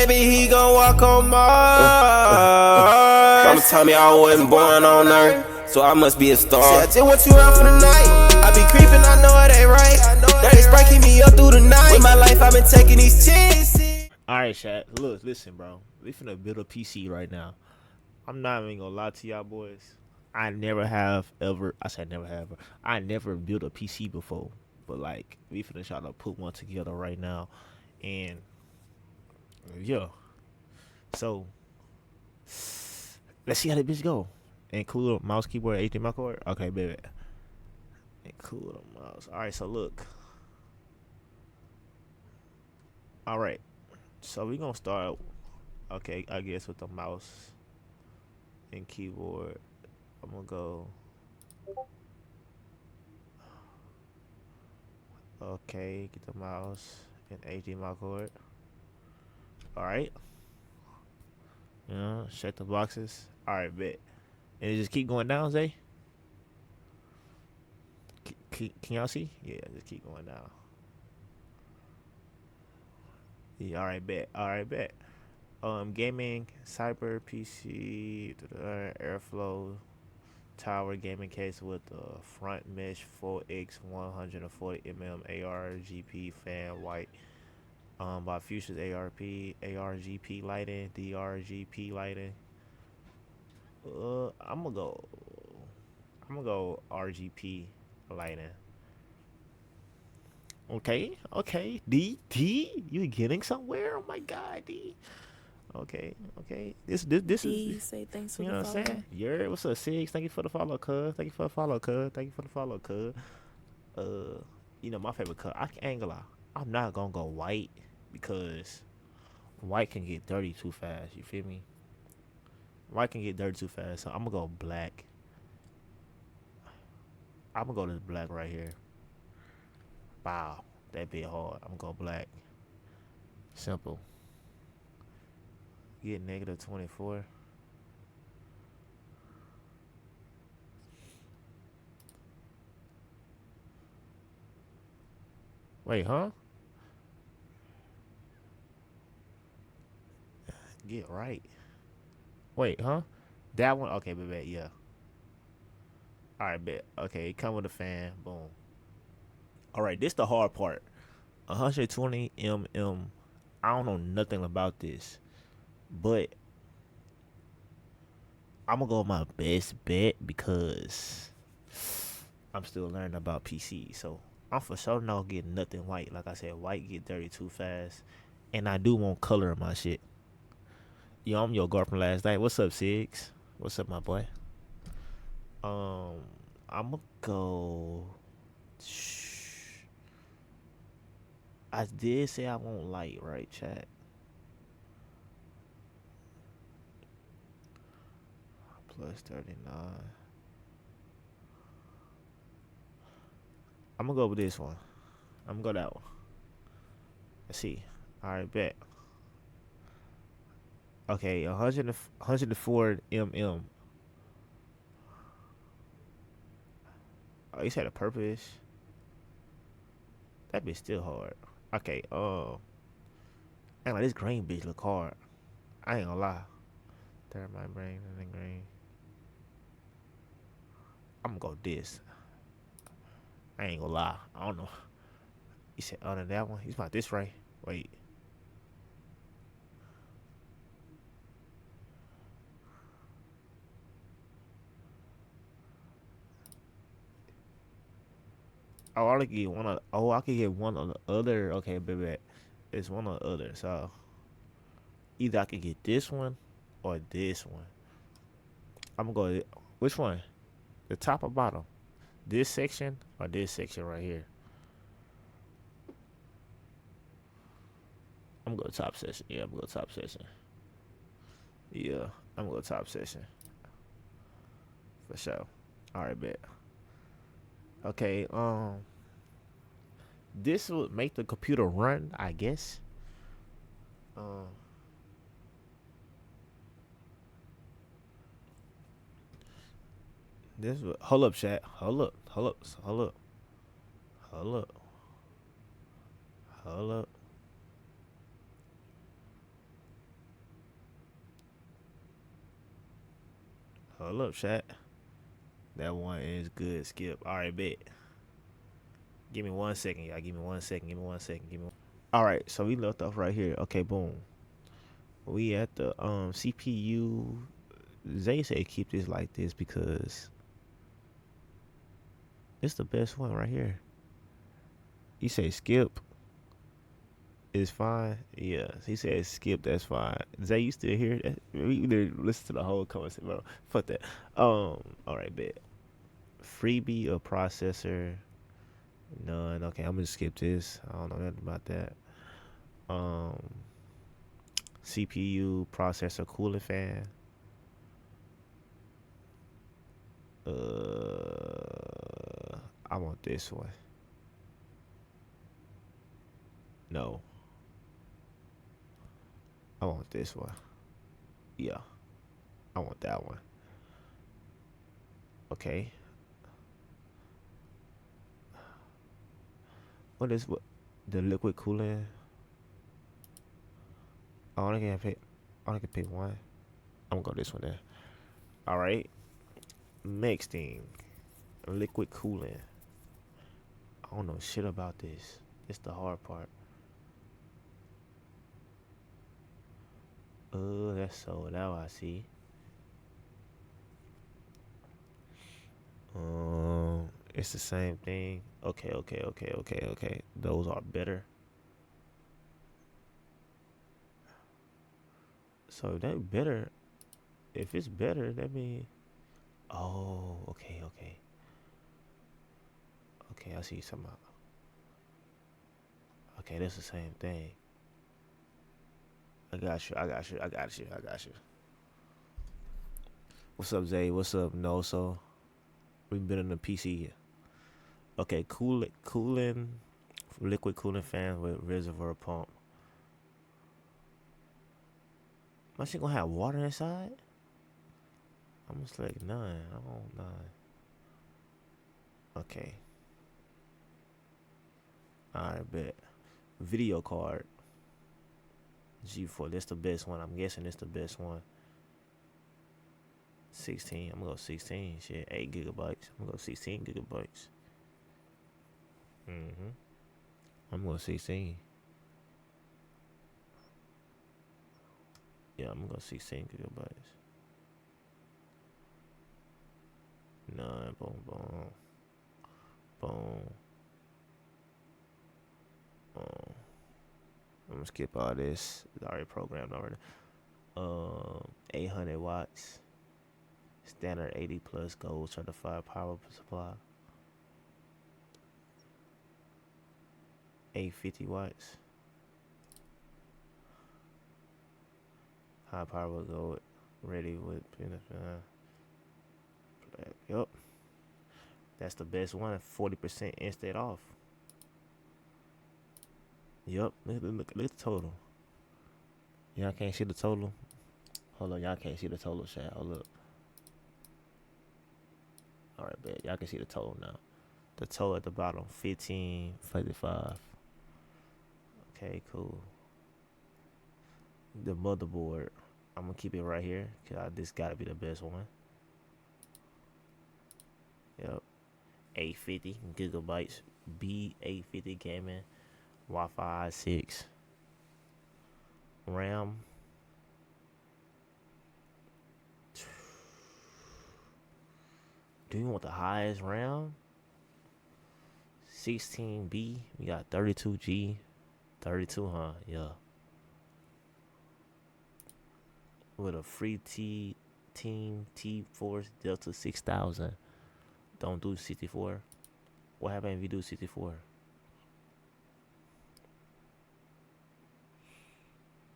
maybe he gon' walk on Mars. Mama told me I wasn't born on Earth, so I must be a star. See, I just want you out for the night. I be creeping, I know it ain't right. Dirty Sprite keep me up through the night. With my life, I been taking these chances. Alright, Shaq. Look, listen, bro. We finna build a PC right now. I'm not even gonna lie to y'all boys. I never built a PC before. But like, we finna try to put one together right now. And yeah. So let's see how the bitch go. Include a mouse, keyboard, HDMI cord. Okay, baby. Include a mouse. Alright, so look. Alright. So we gonna start, okay, I guess with the mouse and keyboard. I'm gonna go, okay, get the mouse and HDMI cord. Alright. Check the boxes. Alright, bet. And just keep going down, Zay. Can y'all see? Yeah, just keep going down. Yeah, alright, bet. Alright, bet. Gaming, cyber PC, airflow, tower gaming case with front mesh 4x 140mm ARGP fan white. By Fuchsia's ARGP lighting, DRGP lighting. I'm gonna go RGP lighting. Okay. D, you getting somewhere? Oh my God, D. Okay. This D, is, say thanks for you the know what I'm follow. saying? Yeah, what's up, Six? Thank you for the follow, cuz. Thank you for the follow, cuz. My favorite color. I ain't gonna lie. I'm not gonna go white because white can get dirty too fast. You feel me? White can get dirty too fast. So I'm gonna go black. I'm gonna go to this black right here. Wow, that bit hard. I'm gonna go black. Simple. Get negative 24. Wait, huh? Get right. Wait, huh? That one? Okay, bet, yeah. Alright, bet. Okay, come with a fan. Boom. Alright, this the hard part. 120 mm. I don't know nothing about this. But I'm gonna go with my best bet because I'm still learning about PC. So I'm for sure not getting nothing white. Like I said, white get dirty too fast. And I do want color in my shit. Yo, I'm your girl from last night. What's up, Sigs? What's up, my boy? I'ma go. I did say I want light, right, chat? Plus 39. I'm gonna go with this one. I'm gonna go that one. Let's see. Alright, bet. Okay, 104 mm. Oh, you said a purplish. That bitch still hard. Okay, ain't like this green bitch look hard. I ain't gonna lie. Third my brain and then green. I'm gonna go this. I ain't gonna lie. I don't know. You said other that one. He's about this right. Wait. Oh, I could get one of. Oh, I could get one of the other. Okay, baby, it's one of the other. So either I could get this one or this one. I'm gonna go. Which one? The top or bottom? This section or this section right here? I'm gonna go top section. Yeah, I'm gonna go top section. Yeah, I'm gonna go top section. For sure. Alright, bet. Okay, this would make the computer run, I guess. This would, hold up, chat. Hold up. Hold up, chat. That one is good. Skip. All right, bet. Give me 1 second, y'all. Give me 1 second. Give me 1 second. Give me. All right, so we left off right here. Okay, boom. We at the CPU. Zay said keep this like this because it's the best one right here. He said skip is fine. Yeah, he said skip. That's fine. Zay, you still here? We didn't listen to the whole conversation, bro. Fuck that. All right, bet. Freebie or processor? None. Okay, I'm gonna skip this. I don't know nothing about that. CPU, processor, cooling fan. I want this one. No. I want this one. Yeah. I want that one. Okay. What is what? The liquid cooling? I only can pick one. I'm gonna go this one then. All right. Next thing, liquid cooling. I don't know shit about this. It's the hard part. That's sold out. I see. It's the same thing. Okay. Those are better. So if that better, if it's better, that means. Oh, okay. Okay, I see something. Okay, that's the same thing. I got you. What's up, Zay? What's up, Noso? We've been in the PC. Okay, cooling, liquid cooling fan with reservoir pump. My shit gonna have water inside? I'm just like none. I want none. Okay. Alright, bet. Video card. G4. That's the best one. I'm guessing it's the best one. 16. I'm gonna go 16. Shit, 8 gigabytes. I'm gonna go 16 gigabytes. I'm going 16. Yeah, I'm gonna go 16 gigabytes. None. Boom. I'm gonna skip all this. It's already programmed already. 800 watts. Standard 80 plus gold certified power supply. 850 watts. High power gold. Ready with. Yup. That's the best one. 40% instant off. Yup. Look at the total. Y'all can't see the total. Hold on, y'all can't see the total, chat. Hold up. Alright, bet. Y'all can see the total now. The total at the bottom, 1555. Okay, cool. The motherboard, I'm gonna keep it right here because this gotta be the best one. Yep. 850 gigabytes. B850 gaming. Wi-Fi 6. RAM. Do you want the highest RAM? 16B. We got 32G. 32, huh? Yeah. With a free Team T-Force Delta 6000. Don't do 64. What happens if you do 64?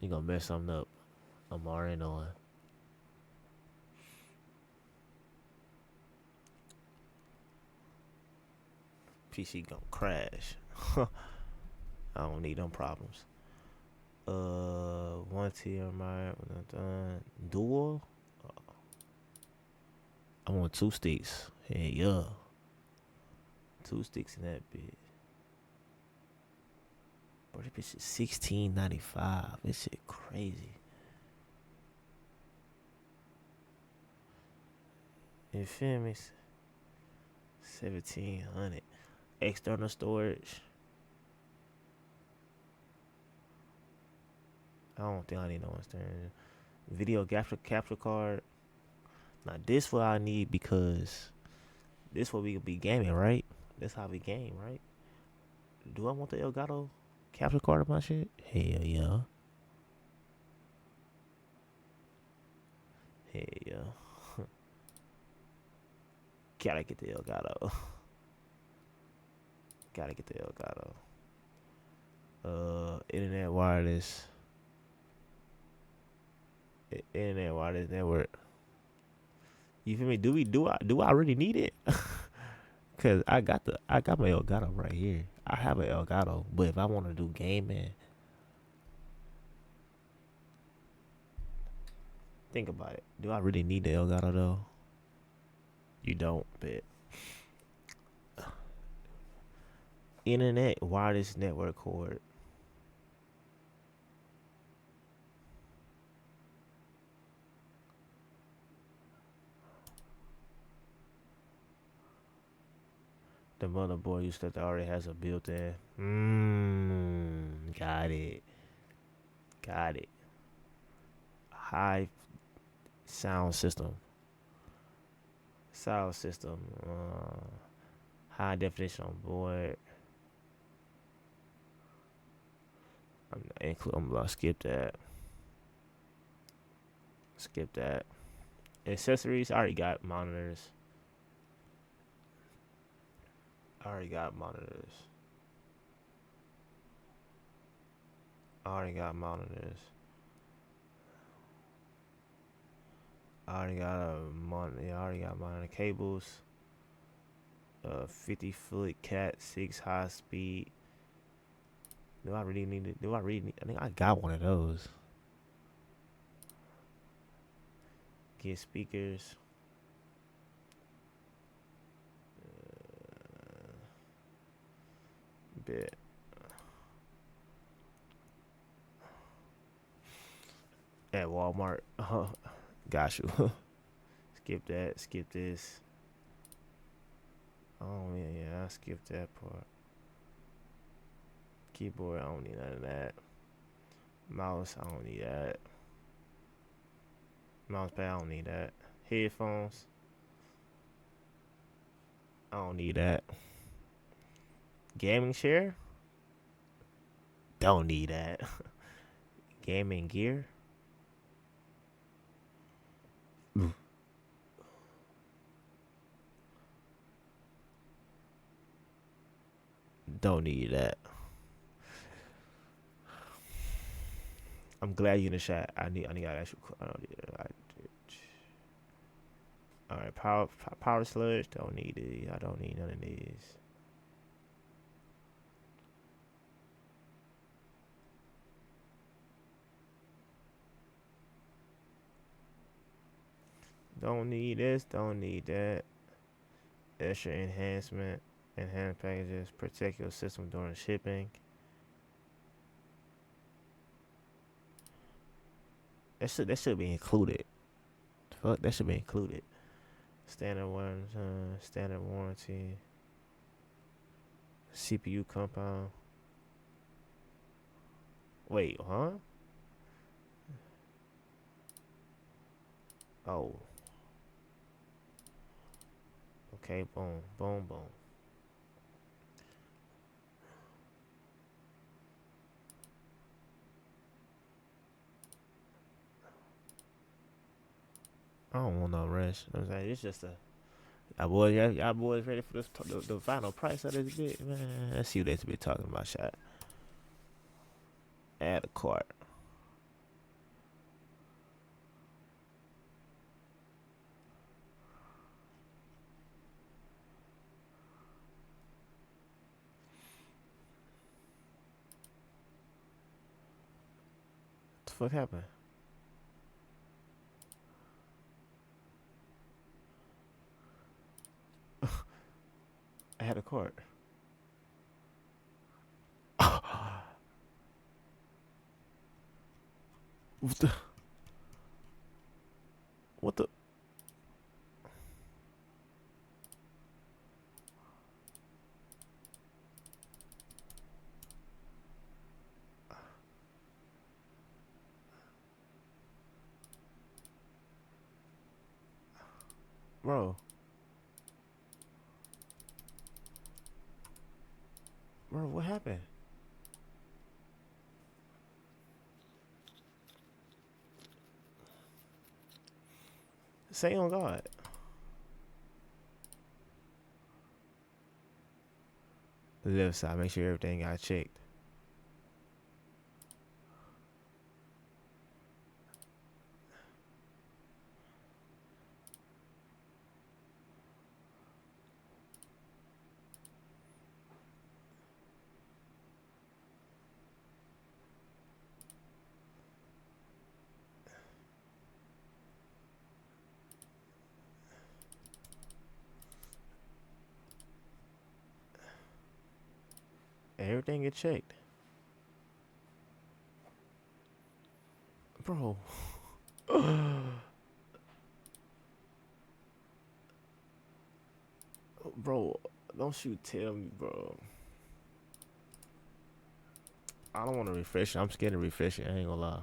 You gonna mess something up. I'm already knowing. PC gonna crash. I don't need them problems. 1 tier my dual. I want 2 sticks. Hey, yeah. 2 sticks in that bit. Bro, this bitch is $16.95. This shit crazy. You feel me? 1700. External storage. I don't think I need no external. Video capture card. Now this what I need because this what we be gaming, right? That's how we game, right? Do I want the Elgato capture card of my shit? Hell yeah. Hell yeah. Gotta get the Elgato. Gotta get the Elgato. Internet wireless. Internet wireless network. You feel me? Do I really need it? Cause I got my Elgato right here. I have an Elgato, but if I want to do gaming, think about it. Do I really need the Elgato though? You don't, but internet wireless network cord. The motherboard you said that already has a built-in. Got it. Got it. High sound system. Sound system. High definition on board. I'm gonna skip that. Skip that. Accessories. I already got monitors. I already got monitors. I already got monitors. I already got monitor cables. 50-foot Cat 6 high speed. Do I really need it? I think I got one of those. Get speakers. Bit. At Walmart. Got you. Skip that. Skip this. Oh yeah, I skipped that part. Keyboard, I don't need none of that. Mouse, I don't need that. Mouse pad, I don't need that. Headphones, I don't need that. Gaming chair, don't need that. Gaming gear, don't need that. I'm glad you in the chat. I need to ask you. I don't need it. All right, power sludge. Don't need these. I don't need none of these. Don't need this. Don't need that. Extra enhancement. Enhanced packages. Protect your system during shipping. That should be included. Fuck, that should be included. Standard warranty. CPU compound. Wait, huh? Oh. Okay, boom, boom, boom. I don't want no rush. You know what I'm saying? It's just y'all boys ready for this the final price of this bit, man. Let's see what they be talking about, shot. Add a cart. What the fuck happened? I had a cart. What the? Bro. Bro, what happened? Say on God. Left side, make sure everything got checked. Everything get checked. Bro. Bro, don't you tell me, bro. I don't want to refresh it. I'm scared to refresh it. I ain't gonna lie.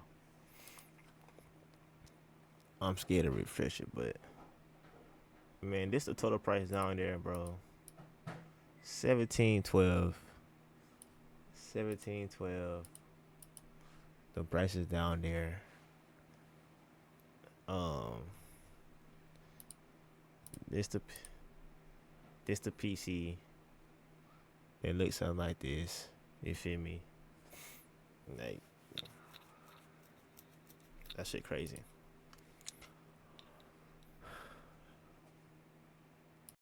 I'm scared to refresh it, but man, this the total price down there, bro. 1712. 1712. The price is down there. This the PC. It looks something like this. You feel me? Like that shit crazy.